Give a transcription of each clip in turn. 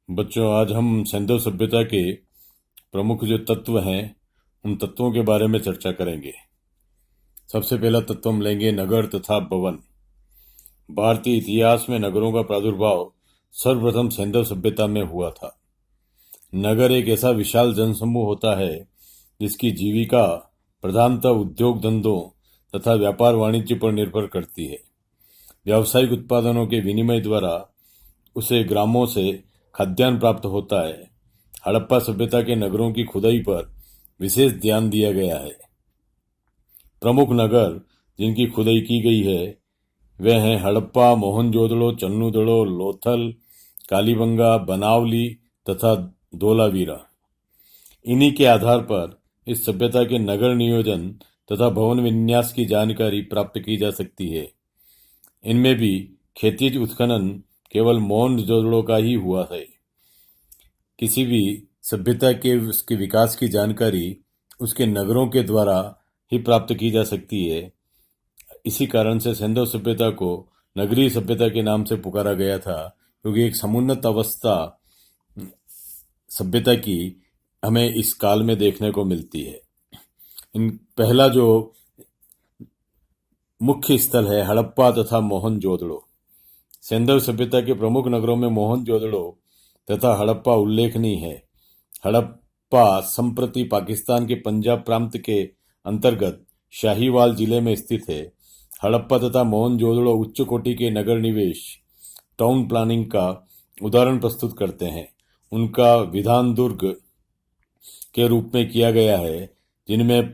बच्चों, आज हम सिंधु सभ्यता के प्रमुख जो तत्व हैं उन तत्वों के बारे में चर्चा करेंगे। सबसे पहला तत्व हम लेंगे नगर तथा भवन। भारतीय इतिहास में नगरों का प्रादुर्भाव सर्वप्रथम सिंधु सभ्यता में हुआ था। नगर एक ऐसा विशाल जनसमूह होता है जिसकी जीविका प्रधानतः उद्योग धंधों तथा व्यापार वाणिज्य पर निर्भर करती है। व्यावसायिक उत्पादनों के विनिमय द्वारा उसे ग्रामों से खाद्यान्न प्राप्त होता है। हड़प्पा सभ्यता के नगरों की खुदाई पर विशेष ध्यान दिया गया है। प्रमुख नगर जिनकी खुदाई की गई है वे हैं हड़प्पा, मोहनजोदड़ो, चन्नूदड़ो, लोथल, कालीबंगा, बनावली तथा धोलावीरा। इन्हीं के आधार पर इस सभ्यता के नगर नियोजन तथा भवन विन्यास की जानकारी प्राप्त की जा सकती है। इनमें भी खेतीज उत्खनन केवल मोहनजोदड़ो का ही हुआ है। किसी भी सभ्यता के उसके विकास की जानकारी उसके नगरों के द्वारा ही प्राप्त की जा सकती है। इसी कारण से सिंधु सभ्यता को नगरीय सभ्यता के नाम से पुकारा गया था, क्योंकि एक समुन्नत अवस्था सभ्यता की हमें इस काल में देखने को मिलती है। पहला जो मुख्य स्थल है हड़प्पा तथा मोहनजोदड़ो। सिंधु सभ्यता के प्रमुख नगरों में मोहनजोदड़ो तथा हड़प्पा उल्लेखनीय है। हड़प्पा संप्रति पाकिस्तान के पंजाब प्रांत के अंतर्गत शाहीवाल जिले में स्थित है। हड़प्पा तथा मोहनजोदड़ो उच्च कोटि के नगर निवेश टाउन प्लानिंग का उदाहरण प्रस्तुत करते हैं। उनका विधान दुर्ग के रूप में किया गया है, जिनमें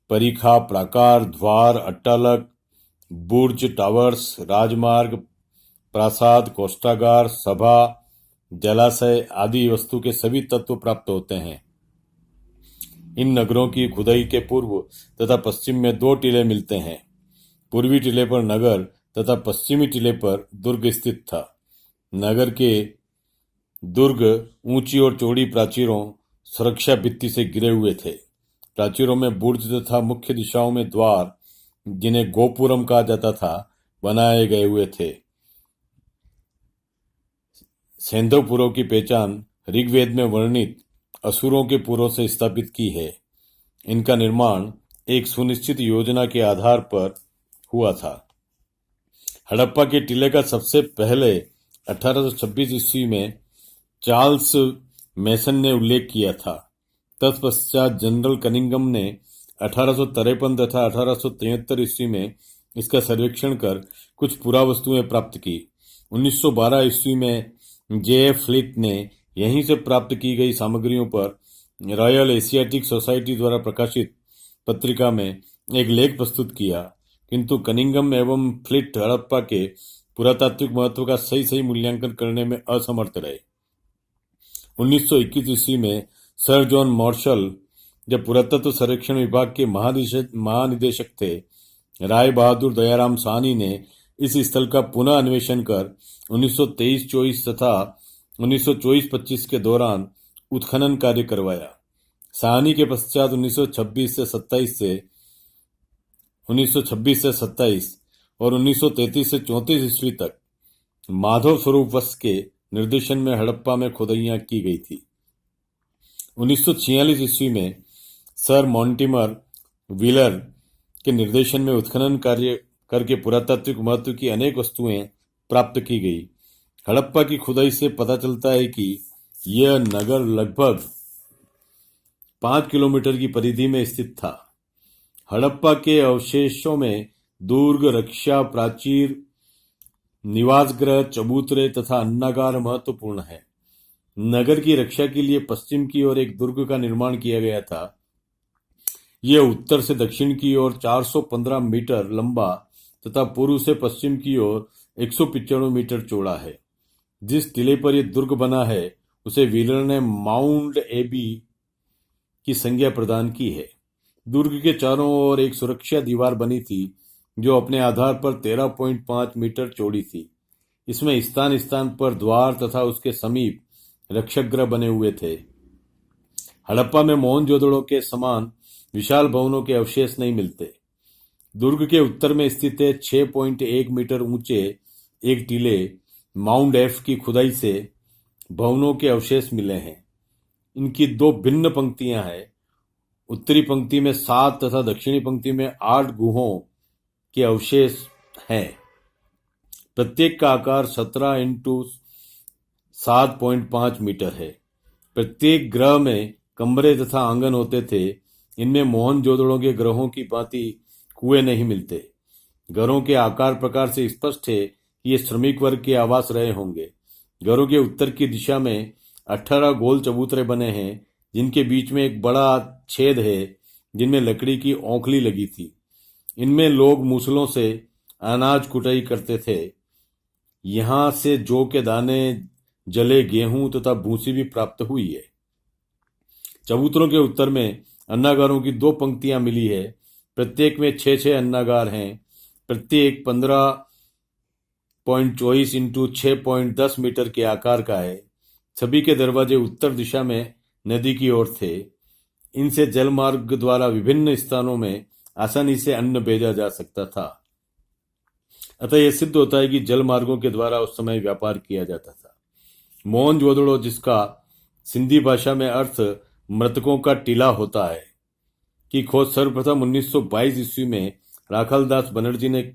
परीखा, प्राकार, द्वार, अट्टालक, बुर्ज, टावर्स, राजमार्ग, प्रासाद, कोष्ठागार, सभा, जलाशय आदि वस्तु के सभी तत्व प्राप्त होते हैं। इन नगरों की खुदाई के पूर्व तथा पश्चिम में दो टीले मिलते हैं। पूर्वी टीले पर नगर तथा पश्चिमी टीले पर दुर्ग स्थित था। नगर के दुर्ग ऊंची और चौड़ी प्राचीरों, सुरक्षा भित्ति से घिरे हुए थे। प्राचीरों में बुर्ज तथा मुख्य दिशाओं में द्वार, जिन्हें गोपुरम कहा जाता था, बनाए गए हुए थे। सिंधु पुरों की पहचान ऋग्वेद में वर्णित असुरों के पुरों से स्थापित की है। इनका निर्माण एक सुनिश्चित योजना के आधार पर हुआ था। हड़प्पा के टीले का सबसे पहले 1826 ईस्वी में चार्ल्स मेसन ने उल्लेख किया था। तत्पश्चात जनरल कनिंगम ने 1853 तथा 1873 ईस्वी में इसका सर्वेक्षण कर कुछ पुरावस्तुएं प्राप्त की। 1912 ईस्वी में जे.एफ. फ्लिट ने यहीं से प्राप्त की गई सामग्रियों पर रॉयल एशियाटिक सोसाइटी द्वारा प्रकाशित पत्रिका में एक लेख प्रस्तुत किया, किंतु कनिंगम एवं फ्लिट हड़प्पा के पुरातात्विक महत्व का सही मूल्यांकन करने में असमर्थ रहे। 1921 ईस्वी में सर जॉन मार्शल, जब पुरातत्व सर्वेक्षण विभाग के महानिदेशक थे, राय बहादुर दयाराम साहनी ने इस स्थल का पुनः अन्वेषण कर 1923-24 तथा 1924-25 के दौरान उत्खनन कार्य करवाया। साहनी के पश्चात 1926 से 27 और 1933 से 34 ईस्वी तक माधव स्वरूप वत्स के निर्देशन में हड़प्पा में खुदाइयां की गई थी। 1946 ईस्वी में सर मॉन्टिमर व्हीलर के निर्देशन में उत्खनन कार्य करके पुरातात्विक महत्व की अनेक वस्तुएं प्राप्त की गई। हड़प्पा की खुदाई से पता चलता है कि यह नगर लगभग 5 किलोमीटर की परिधि में स्थित था। हड़प्पा के अवशेषों में दुर्ग, रक्षा प्राचीर, निवास गृह, चबूतरे तथा अन्नागार महत्वपूर्ण है। नगर की रक्षा के लिए पश्चिम की ओर एक दुर्ग का निर्माण किया गया था। यह उत्तर से दक्षिण की ओर 415 मीटर लंबा तथा पूर्व से पश्चिम की ओर 195 मीटर चौड़ा है। जिस टीले पर यह दुर्ग बना है उसे व्हीलर ने माउंट एबी की संज्ञा प्रदान की है। दुर्ग के चारों ओर एक सुरक्षा दीवार बनी थी जो अपने आधार पर 13.5 मीटर चौड़ी थी। इसमें स्थान स्थान पर द्वार तथा उसके समीप रक्षक गृह बने हुए थे। हड़प्पा में मोहनजोदड़ो के समान विशाल भवनों के अवशेष नहीं मिलते। दुर्ग के उत्तर में स्थित है 6.1 मीटर ऊंचे एक टीले माउंट एफ की खुदाई से भवनों के अवशेष मिले हैं। इनकी दो भिन्न पंक्तियां हैं। उत्तरी पंक्ति में 7 तथा दक्षिणी पंक्ति में 8 गुहों के अवशेष हैं। प्रत्येक का आकार 17 इंटू 7.5 मीटर है। प्रत्येक ग्रह में कमरे तथा आंगन होते थे। इनमें मोहनजोदड़ो के ग्रहों की भांति कुएं नहीं मिलते। घरों के आकार प्रकार से स्पष्ट है कि ये श्रमिक वर्ग के आवास रहे होंगे। घरों के उत्तर की दिशा में 18 गोल चबूतरे बने हैं, जिनके बीच में एक बड़ा छेद है जिनमें लकड़ी की औंखली लगी थी। इनमें लोग मूसलों से अनाज कुटाई करते थे। यहाँ से जौ के दाने, जले गेहूं तथा भूसी भी प्राप्त हुई है। चबूतरों के उत्तर में अन्नागारों की 2 पंक्तियां मिली है। प्रत्येक में 6 अन्नागार हैं। प्रत्येक 15.24 इंटू 6.10 मीटर के आकार का है। सभी के दरवाजे उत्तर दिशा में नदी की ओर थे। इनसे जलमार्ग द्वारा विभिन्न स्थानों में आसानी से अन्न भेजा जा सकता था। अतः यह सिद्ध होता है कि जल मार्गों के द्वारा उस समय व्यापार किया जाता था। मोहनजोदड़ो, जिसका सिंधी भाषा में अर्थ मृतकों का टीला होता है, की खोज सर्वप्रथम 1922 ईस्वी में राखालदास बनर्जी ने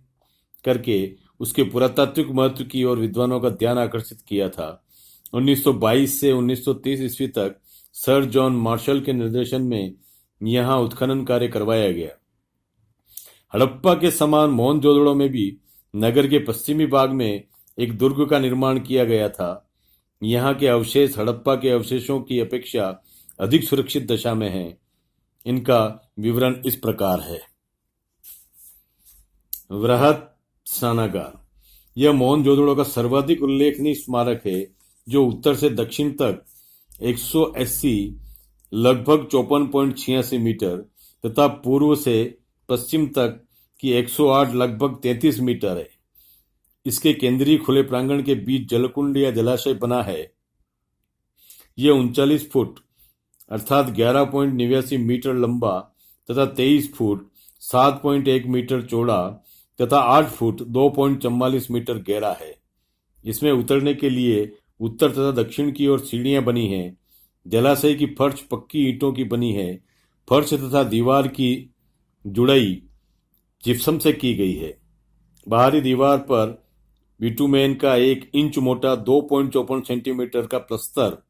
करके उसके पुरातात्विक महत्व की ओर विद्वानों का ध्यान आकर्षित किया था। 1922 से 1930 ईस्वी तक सर जॉन मार्शल के निर्देशन में यहाँ उत्खनन कार्य करवाया गया। हड़प्पा के समान मोहनजोदड़ो में भी नगर के पश्चिमी भाग में एक दुर्ग का निर्माण किया गया था। यहाँ के अवशेष हड़प्पा के अवशेषों की अपेक्षा अधिक सुरक्षित दशा में हैं। इनका विवरण इस प्रकार है। वृहत स्नानागार। यह मोहनजोदड़ो का सर्वाधिक उल्लेखनीय स्मारक है, जो उत्तर से दक्षिण तक 180 लगभग 54.86 मीटर तथा पूर्व से पश्चिम तक की 108 लगभग 33 मीटर है। इसके केंद्रीय खुले प्रांगण के बीच जलकुंड या जलाशय बना है। यह 39 फुट अर्थात 11.89 मीटर लंबा तथा 23 फुट 7.1 मीटर चौड़ा तथा 8 फुट 2.44 मीटर गहरा है। इसमें उतरने के लिए उत्तर तथा दक्षिण की ओर सीढ़ियां बनी हैं। जलाशय की फर्श पक्की ईंटों की बनी है। फर्श तथा दीवार की जुड़ाई जिप्सम से की गई है। बाहरी दीवार पर बिटुमेन का 1 इंच मोटा 2.54 सेंटीमीटर का प्लस्तर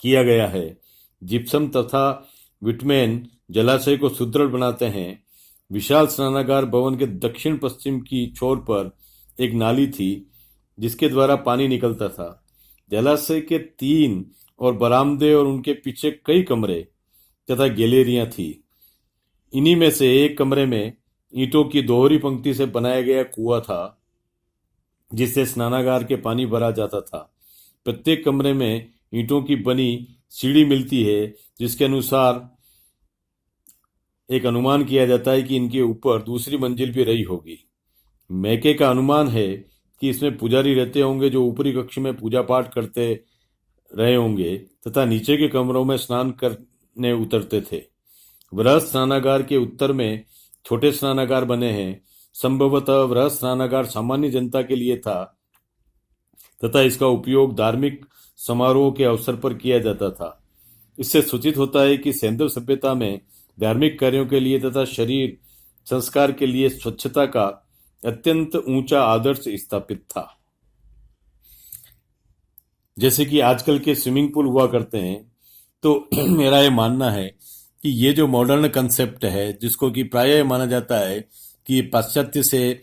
किया गया है। जिप्सम तथा बिटुमेन जलाशय को सुदृढ़ बनाते हैं। विशाल स्नानागार भवन के दक्षिण पश्चिम की छोर पर एक नाली थी, जिसके द्वारा पानी निकलता था। जलाशय के 3 और बरामदे और उनके पीछे कई कमरे तथा गैलरियां थी। इन्हीं में से एक कमरे में ईंटों की दोहरी पंक्ति से बनाया गया कुआं था, जिससे स्नानागार के पानी भरा जाता था। प्रत्येक कमरे में ईंटों की बनी सीढ़ी मिलती है, जिसके अनुसार एक अनुमान किया जाता है कि इनके ऊपर दूसरी मंजिल भी रही होगी। मैके का अनुमान है कि इसमें पुजारी रहते होंगे, जो ऊपरी कक्ष में पूजा पाठ करते रहे होंगे तथा नीचे के कमरों में स्नान करने उतरते थे। वृहत स्नानागार के उत्तर में छोटे स्नानागार बने हैं। संभवतः वृहत स्नानागार सामान्य जनता के लिए था तथा इसका उपयोग धार्मिक समारोह के अवसर पर किया जाता था। इससे सूचित होता है कि सैंधव सभ्यता में धार्मिक कार्यों के लिए तथा शरीर संस्कार के लिए स्वच्छता का अत्यंत ऊंचा आदर्श स्थापित था। जैसे कि आजकल के स्विमिंग पूल हुआ करते हैं, तो मेरा ये मानना है कि ये जो मॉडर्न कंसेप्ट है, जिसको कि प्रायः माना जाता है कि पाश्चात्य से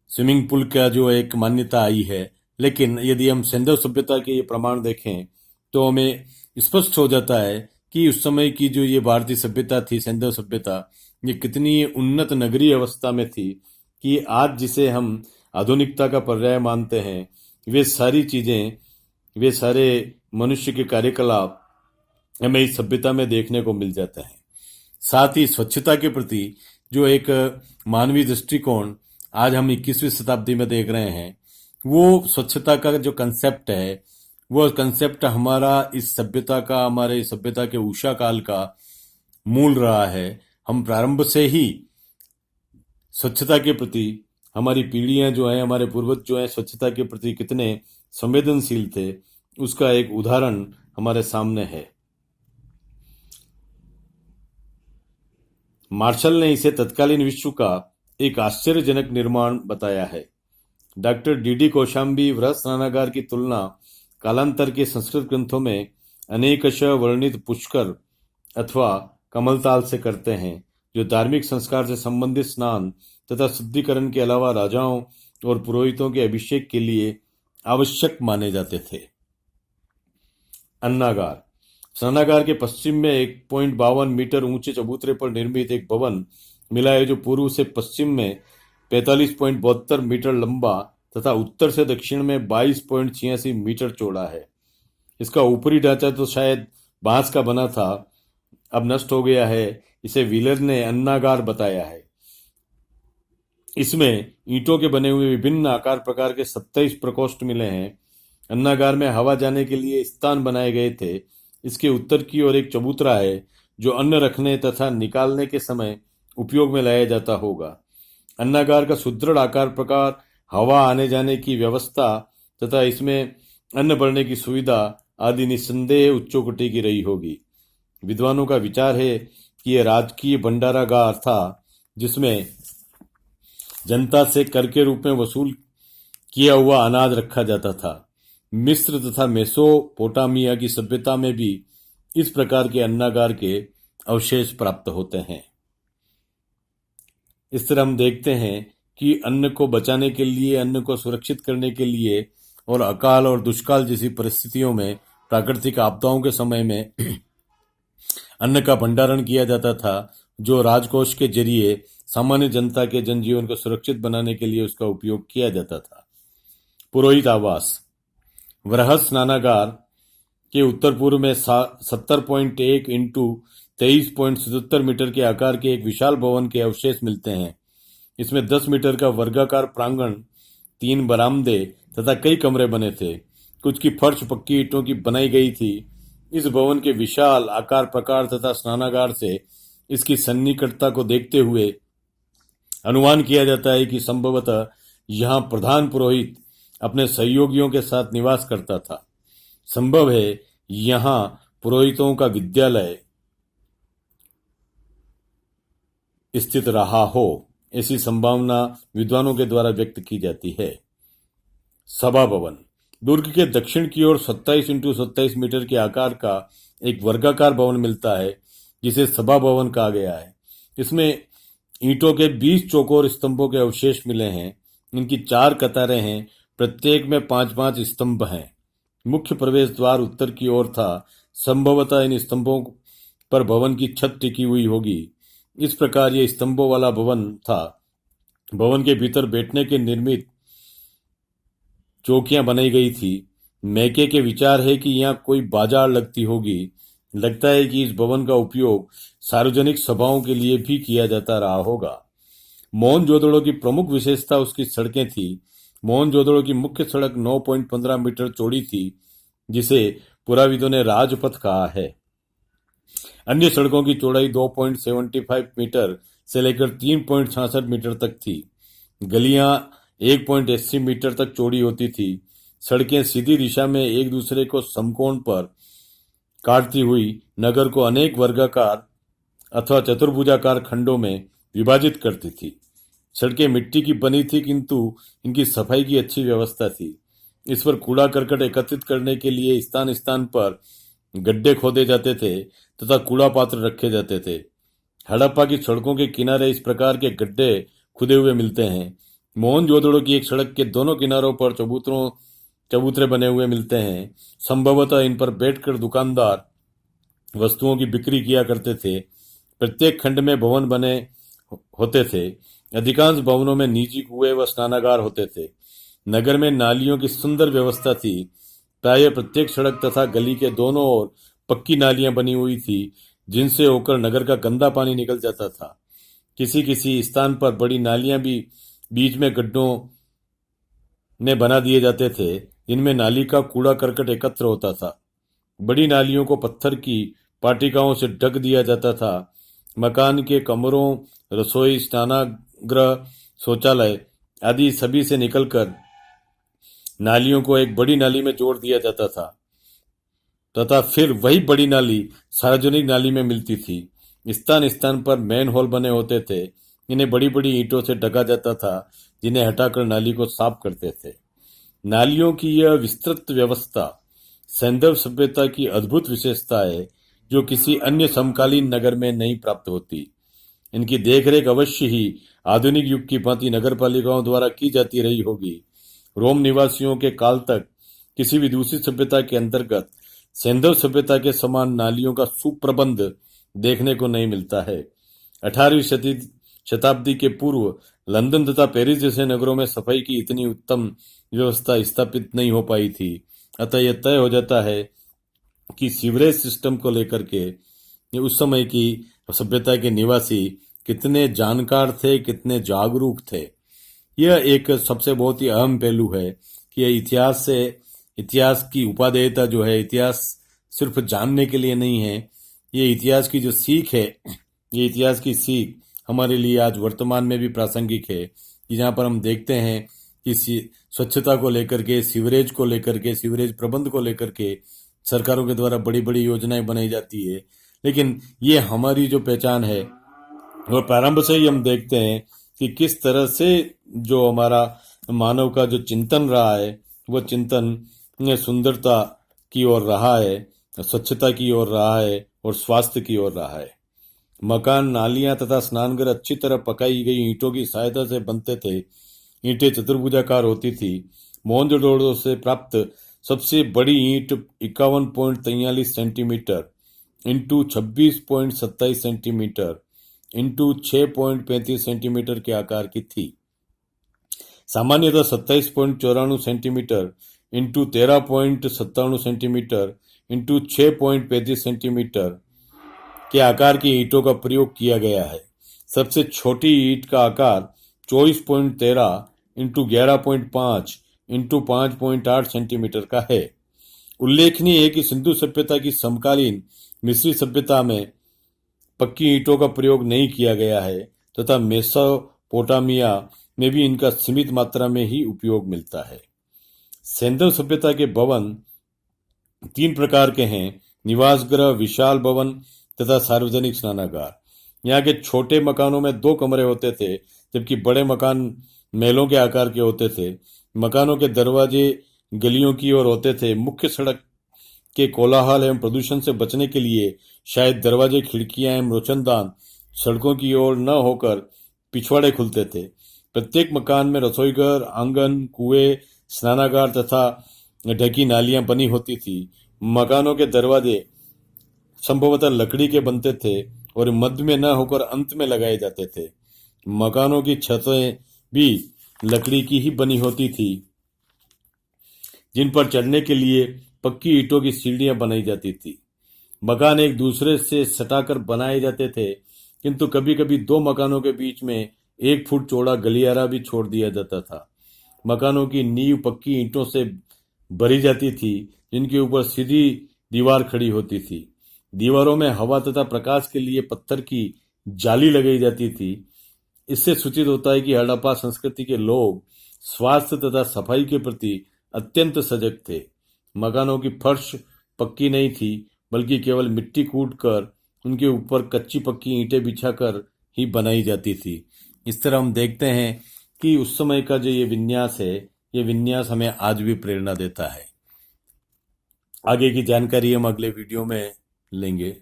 स्विमिंग पूल का जो एक मान्यता आई है, लेकिन यदि हम सैंधव सभ्यता के ये प्रमाण देखें तो हमें स्पष्ट हो जाता है कि उस समय की जो ये भारतीय सभ्यता थी, सैंधव सभ्यता, ये कितनी उन्नत नगरीय अवस्था में थी कि आज जिसे हम आधुनिकता का पर्याय मानते हैं, वे सारी चीजें, वे सारे मनुष्य के कार्यकलाप हमें इस सभ्यता में देखने को मिल जाता है। साथ ही स्वच्छता के प्रति जो एक मानवीय दृष्टिकोण आज हम 21वीं शताब्दी में देख रहे हैं, वो स्वच्छता का जो कंसेप्ट है, वो कंसेप्ट हमारा इस सभ्यता का, हमारे इस सभ्यता के उषा काल का मूल रहा है। हम प्रारंभ से ही स्वच्छता के प्रति, हमारी पीढ़ियां जो हैं, हमारे पूर्वज जो हैं, स्वच्छता के प्रति कितने संवेदनशील थे, उसका एक उदाहरण हमारे सामने है। मार्शल ने इसे तत्कालीन विश्व का एक आश्चर्यजनक निर्माण बताया है। डॉक्टर डी कौशाम्बी वृहत स्नानागार की तुलना कालांतर के संस्कृत ग्रंथों में अनेकशः वर्णित पुष्कर अथवा कमलताल से करते हैं, जो धार्मिक संस्कार से संबंधित स्नान तथा शुद्धिकरण के अलावा राजाओं और पुरोहितों के अभिषेक के लिए आवश्यक माने जाते थे। अन्नागार स्नानागार के पश्चिम में 1.52 मीटर ऊंचे चबूतरे पर निर्मित एक भवन मिला है, जो पूर्व से पश्चिम में 45.72 मीटर लंबा तथा उत्तर से दक्षिण में 22.86 मीटर चौड़ा है। इसका ऊपरी ढांचा तो शायद बांस का बना था, अब नष्ट हो गया है। इसे व्हीलर ने अन्नागार बताया है। इसमें ईंटों के बने हुए विभिन्न आकार प्रकार के 27 प्रकोष्ठ मिले हैं। अन्नागार में हवा जाने के लिए स्थान बनाए गए थे। इसके उत्तर की ओर एक चबूतरा है, जो अन्न रखने तथा निकालने के समय उपयोग में लाया जाता होगा। अन्नागार का सुदृढ़ आकार प्रकार, हवा आने जाने की व्यवस्था तथा इसमें अन्न भरने की सुविधा आदि निस्संदेह उच्चकोटि की रही होगी। विद्वानों का विचार है कि यह राजकीय भंडारागार था, जिसमें जनता से कर के रूप में वसूल किया हुआ अनाज रखा जाता था। मिस्र तथा मेसोपोटामिया की सभ्यता में भी इस प्रकार के अन्नागार के अवशेष प्राप्त होते हैं। इस तरह हम देखते हैं कि अन्न को बचाने के लिए, अन्न को सुरक्षित करने के लिए और अकाल और दुष्काल जैसी परिस्थितियों में, प्राकृतिक आपदाओं के समय में अन्न का भंडारण किया जाता था, जो राजकोष के जरिए सामान्य जनता के जनजीवन को सुरक्षित बनाने के लिए उसका उपयोग किया जाता था। पुरोहित आवास वृहत स्नानागार के उत्तर पूर्व में 70.1 इंटू 23.77 मीटर के आकार के एक विशाल भवन के अवशेष मिलते हैं। इसमें 10 मीटर का वर्गाकार प्रांगण, 3 बरामदे तथा कई कमरे बने थे। कुछ की फर्श पक्की ईंटों की बनाई गई थी। इस भवन के विशाल आकार प्रकार तथा स्नानागार से इसकी सन्निकटता को देखते हुए अनुमान किया जाता है कि संभवतः यहाँ प्रधान पुरोहित अपने सहयोगियों के साथ निवास करता था। संभव है यहाँ पुरोहितों का विद्यालय स्थित रहा हो, ऐसी संभावना विद्वानों के द्वारा व्यक्त की जाती है। सभा भवन दुर्ग के दक्षिण की ओर 27 इंटू 27 मीटर के आकार का एक वर्गाकार भवन मिलता है, जिसे सभा भवन कहा गया है। इसमें ईंटों के 20 चौकोर स्तंभों के अवशेष मिले हैं। इनकी 4 कतारें हैं, प्रत्येक में 5-5 स्तंभ हैं। मुख्य प्रवेश द्वार उत्तर की ओर था। संभवतः इन स्तंभों पर भवन की छत टिकी हुई होगी। इस प्रकार यह स्तंभों वाला भवन था। भवन के भीतर बैठने के निर्मित चौकियां बनाई गई थी। मैके के विचार है कि यहाँ कोई बाजार लगती होगी। लगता है कि इस भवन का उपयोग सार्वजनिक सभाओं के लिए भी किया जाता रहा होगा। मोहनजोदड़ो की प्रमुख विशेषता उसकी सड़कें थी। मोहनजोदड़ो की मुख्य सड़क 9.15 मीटर चौड़ी थी, जिसे पुराविदों ने राजपथ कहा है। अन्य सड़कों की चौड़ाई 2.75 मीटर से लेकर 3.66 मीटर तक थी। गलियां 1.80 मीटर तक चौड़ी होती थी। सड़कें सीधी दिशा में एक दूसरे को समकोण पर काटती हुई नगर को अनेक वर्गाकार अथवा चतुर्भुजाकार खंडों में विभाजित करती थी। सड़कें मिट्टी की बनी थी, किंतु इनकी सफाई की अच्छी व्यवस्था थी। इस पर कूड़ा करकट एकत्रित करने के लिए स्थान स्थान पर गड्ढे खोदे जाते थे तथा कूड़ा पात्र रखे जाते थे। हड़प्पा की सड़कों के किनारे इस प्रकार के गड्ढे खुदे हुए मिलते हैं। मोहनजोदड़ो की एक सड़क के दोनों किनारों पर चबूतरे बने हुए मिलते हैं। संभवतः इन पर बैठकर दुकानदार वस्तुओं की बिक्री किया करते थे। प्रत्येक खंड में भवन बने होते थे। अधिकांश भवनों में निजी कुएं व स्नानागार होते थे। नगर में नालियों की सुंदर व्यवस्था थी। प्रायः प्रत्येक सड़क तथा गली के दोनों ओर पक्की नालियां बनी हुई थी, जिनसे होकर नगर का गंदा पानी निकल जाता था। किसी किसी स्थान पर बड़ी नालियां भी बीच में गड्ढों में बना दिए जाते थे। इनमें नाली का कूड़ा करकट एकत्र होता था। बड़ी नालियों को पत्थर की पाटिकाओं से ढक दिया जाता था। मकान के कमरों, रसोई, स्नानागृह, शौचालय आदि सभी से निकलकर नालियों को एक बड़ी नाली में जोड़ दिया जाता था। तथा फिर वही बड़ी नाली सार्वजनिक नाली में मिलती थी। स्थान स्थान पर मैन होल बने होते थे। इन्हें बड़ी बड़ी ईंटों से ढका जाता था, जिन्हें हटाकर नाली को साफ करते थे। नालियों की यह विस्तृत व्यवस्था सैंधव सभ्यता की अद्भुत विशेषता है, जो किसी अन्य समकालीन नगर में नहीं प्राप्त होती। इनकी देखरेख अवश्य ही आधुनिक युग की भांति नगर पालिकाओं द्वारा की जाती रही होगी। रोम निवासियों के काल तक किसी भी दूसरी सभ्यता के अंतर्गत सैंधव सभ्यता के समान नालियों का सुप्रबंध देखने को नहीं मिलता है। 18वीं शताब्दी के पूर्व लंदन तथा पेरिस जैसे नगरों में सफाई की इतनी उत्तम व्यवस्था स्थापित नहीं हो पाई थी। अतः यह तय हो जाता है कि सीवरेज सिस्टम को लेकर के उस समय की सभ्यता के निवासी कितने जानकार थे, कितने जागरूक थे। यह एक सबसे बहुत ही अहम पहलू है कि यह इतिहास की उपादेयता जो है, इतिहास सिर्फ जानने के लिए नहीं है। ये इतिहास की जो सीख है, ये इतिहास की सीख हमारे लिए आज वर्तमान में भी प्रासंगिक है, कि जहाँ पर हम देखते हैं कि स्वच्छता को लेकर के, सीवरेज को लेकर के, सीवरेज प्रबंध को लेकर के सरकारों के द्वारा बड़ी बड़ी योजनाएं बनाई जाती है। लेकिन ये हमारी जो पहचान है, और प्रारंभ से ही हम देखते हैं कि किस तरह से जो हमारा मानव का जो चिंतन रहा है, वो चिंतन सुंदरता की ओर रहा है, स्वच्छता की ओर रहा है और स्वास्थ्य की ओर रहा है। मकान, नालियां तथा स्नानघर अच्छी तरह पकाई गई ईंटों की सहायता से बनते थे। ईंटें चतुर्भुजाकार होती थी। मोहनजोदड़ो से प्राप्त सबसे बड़ी ईंट 51.43 centimetre into 26.27 centimetre into 6.35 centimetre के आकार की थी। सामान्यतः 27.94 centimetre into 13.97 centimetre into 6.35 centimetre के आकार की ईंटों का प्रयोग किया गया है। सबसे छोटी ईंट का आकार 24.13 इंटू 11.5 इंटू 5.8 सेंटीमीटर का है। उल्लेखनीय है कि सिंधु सभ्यता की समकालीन मिस्री सभ्यता में पक्की ईंटों का प्रयोग नहीं किया गया है, तथा मेसोपोटामिया में भी इनका सीमित मात्रा में ही उपयोग मिलता है। सैंधव सभ्यता के भवन 3 प्रकार के हैं: निवास गृह, विशाल भवन तथा सार्वजनिक स्नानागार। यहाँ के छोटे मकानों में 2 कमरे होते थे, जबकि बड़े मकान महलों के आकार के होते थे। मकानों के दरवाजे गलियों की ओर होते थे। मुख्य सड़क के कोलाहल एवं प्रदूषण से बचने के लिए शायद दरवाजे, खिड़कियां एवं रोशनदान सड़कों की ओर न होकर पिछवाड़े खुलते थे। प्रत्येक मकान में रसोईघर, आंगन, कुएं, स्नानागार तथा ढकी नालियां बनी होती थी। मकानों के दरवाजे संभवतः लकड़ी के बनते थे और मध्य में न होकर अंत में लगाए जाते थे। मकानों की छतें भी लकड़ी की ही बनी होती थी, जिन पर चढ़ने के लिए पक्की ईंटों की सीढ़ियां बनाई जाती थी। मकान एक दूसरे से सटाकर बनाए जाते थे, किंतु कभी कभी 2 मकानों के बीच में 1 फुट चौड़ा गलियारा भी छोड़ दिया जाता था। मकानों की नींव पक्की ईंटों से भरी जाती थी, जिनके ऊपर सीधी दीवार खड़ी होती थी। दीवारों में हवा तथा प्रकाश के लिए पत्थर की जाली लगाई जाती थी। इससे सूचित होता है कि हड़प्पा संस्कृति के लोग स्वास्थ्य तथा सफाई के प्रति अत्यंत सजग थे। मकानों की फर्श पक्की नहीं थी, बल्कि केवल मिट्टी कूटकर उनके ऊपर कच्ची पक्की ईंटें बिछाकर ही बनाई जाती थी। इस तरह हम देखते हैं कि उस समय का जो ये विन्यास है, ये विन्यास हमें आज भी प्रेरणा देता है। आगे की जानकारी हम अगले वीडियो में लेंगे।